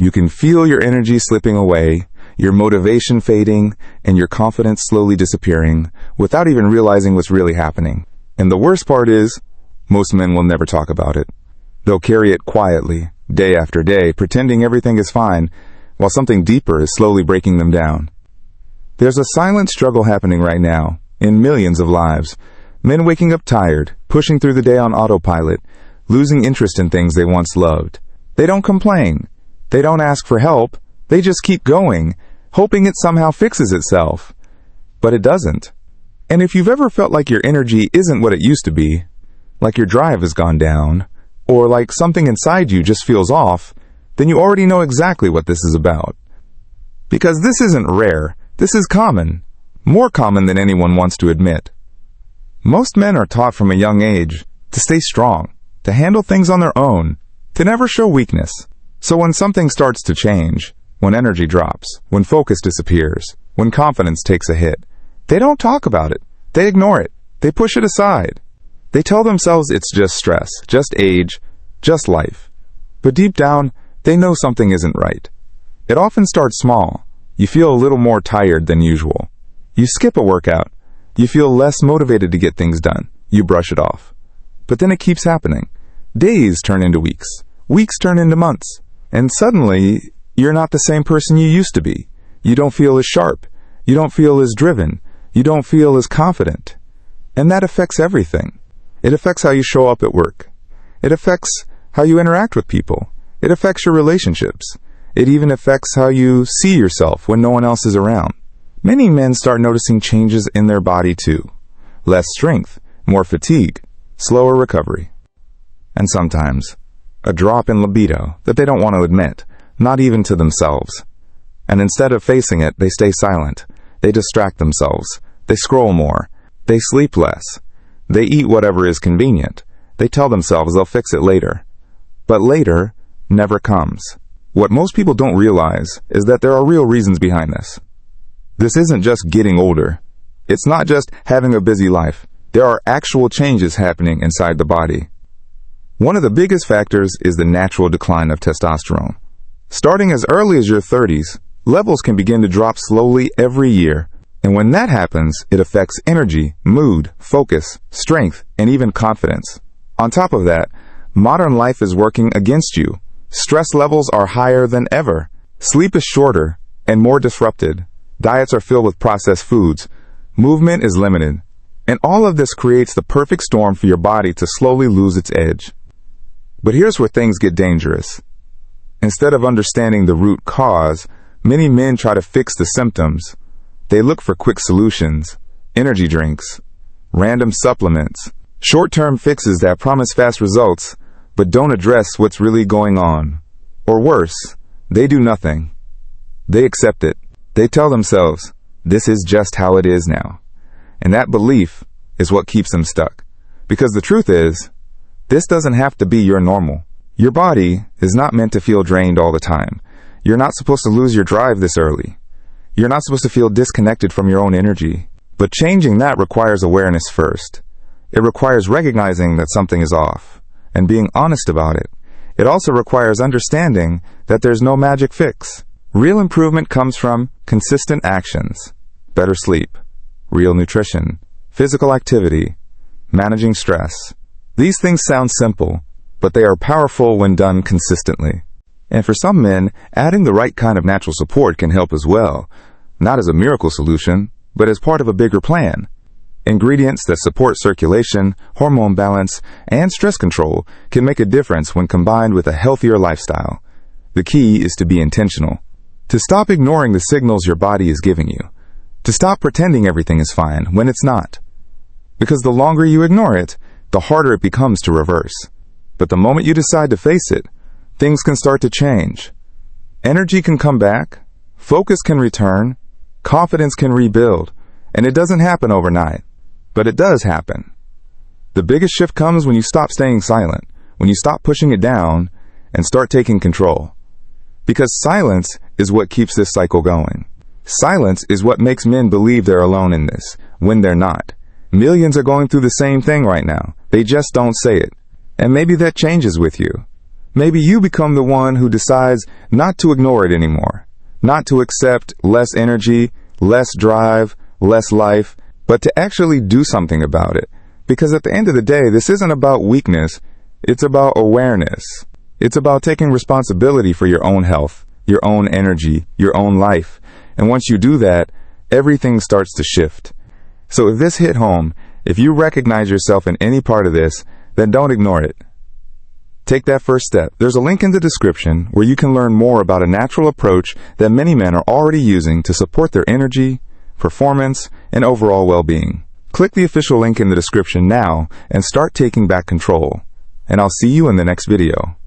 You can feel your energy slipping away, your motivation fading, and your confidence slowly disappearing without even realizing what's really happening. And the worst part is, most men will never talk about it. They'll carry it quietly, day after day, pretending everything is fine, while something deeper is slowly breaking them down. There's a silent struggle happening right now, in millions of lives. Men waking up tired, pushing through the day on autopilot, losing interest in things they once loved. They don't complain. They don't ask for help. They just keep going, hoping it somehow fixes itself. But it doesn't. And if you've ever felt like your energy isn't what it used to be, like your drive has gone down, or like something inside you just feels off, then you already know exactly what this is about. Because this isn't rare. This is common. More common than anyone wants to admit. Most men are taught from a young age to stay strong, to handle things on their own, to never show weakness. So when something starts to change, when energy drops, when focus disappears, when confidence takes a hit, they don't talk about it. They ignore it. They push it aside. They tell themselves it's just stress, just age, just life. But deep down, they know something isn't right. It often starts small. You feel a little more tired than usual. You skip a workout. You feel less motivated to get things done. You brush it off. But then it keeps happening. Days turn into weeks. Weeks turn into months. And suddenly, you're not the same person you used to be. You don't feel as sharp. You don't feel as driven. You don't feel as confident. And that affects everything. It affects how you show up at work. It affects how you interact with people. It affects your relationships. It even affects how you see yourself when no one else is around. Many men start noticing changes in their body too. Less strength, more fatigue, slower recovery. And sometimes, a drop in libido that they don't want to admit, not even to themselves. And instead of facing it, they stay silent. They distract themselves. They scroll more. They sleep less. They eat whatever is convenient. They tell themselves they'll fix it later. But later never comes. What most people don't realize is that there are real reasons behind this. This isn't just getting older. It's not just having a busy life. There are actual changes happening inside the body. One of the biggest factors is the natural decline of testosterone. Starting as early as your 30s, levels can begin to drop slowly every year. And when that happens, it affects energy, mood, focus, strength, and even confidence. On top of that, modern life is working against you. Stress levels are higher than ever. Sleep is shorter and more disrupted. Diets are filled with processed foods. Movement is limited. And all of this creates the perfect storm for your body to slowly lose its edge. But here's where things get dangerous. Instead of understanding the root cause, many men try to fix the symptoms. They look for quick solutions, energy drinks, random supplements, short-term fixes that promise fast results, but don't address what's really going on. Or worse, they do nothing. They accept it. They tell themselves, this is just how it is now. And that belief is what keeps them stuck. Because the truth is, this doesn't have to be your normal. Your body is not meant to feel drained all the time. You're not supposed to lose your drive this early. You're not supposed to feel disconnected from your own energy. But changing that requires awareness first. It requires recognizing that something is off and being honest about it. It also requires understanding that there's no magic fix. Real improvement comes from consistent actions, better sleep, real nutrition, physical activity, managing stress. These things sound simple, but they are powerful when done consistently. And for some men, adding the right kind of natural support can help as well, not as a miracle solution, but as part of a bigger plan. Ingredients that support circulation, hormone balance, and stress control can make a difference when combined with a healthier lifestyle. The key is to be intentional, to stop ignoring the signals your body is giving you, to stop pretending everything is fine when it's not. Because the longer you ignore it, the harder it becomes to reverse. But the moment you decide to face it, things can start to change. Energy can come back, focus can return, confidence can rebuild, and it doesn't happen overnight. But it does happen. The biggest shift comes when you stop staying silent, when you stop pushing it down, and start taking control. Because silence is what keeps this cycle going. Silence is what makes men believe they're alone in this, when they're not. Millions are going through the same thing right now. They just don't say it. And maybe that changes with you. Maybe you become the one who decides not to ignore it anymore, not to accept less energy, less drive, less life, but to actually do something about it. Because at the end of the day, this isn't about weakness, it's about awareness. It's about taking responsibility for your own health, your own energy, your own life. And once you do that, everything starts to shift. So if this hit home, if you recognize yourself in any part of this, then don't ignore it. Take that first step. There's a link in the description where you can learn more about a natural approach that many men are already using to support their energy, performance, and overall well-being. Click the official link in the description now and start taking back control. And I'll see you in the next video.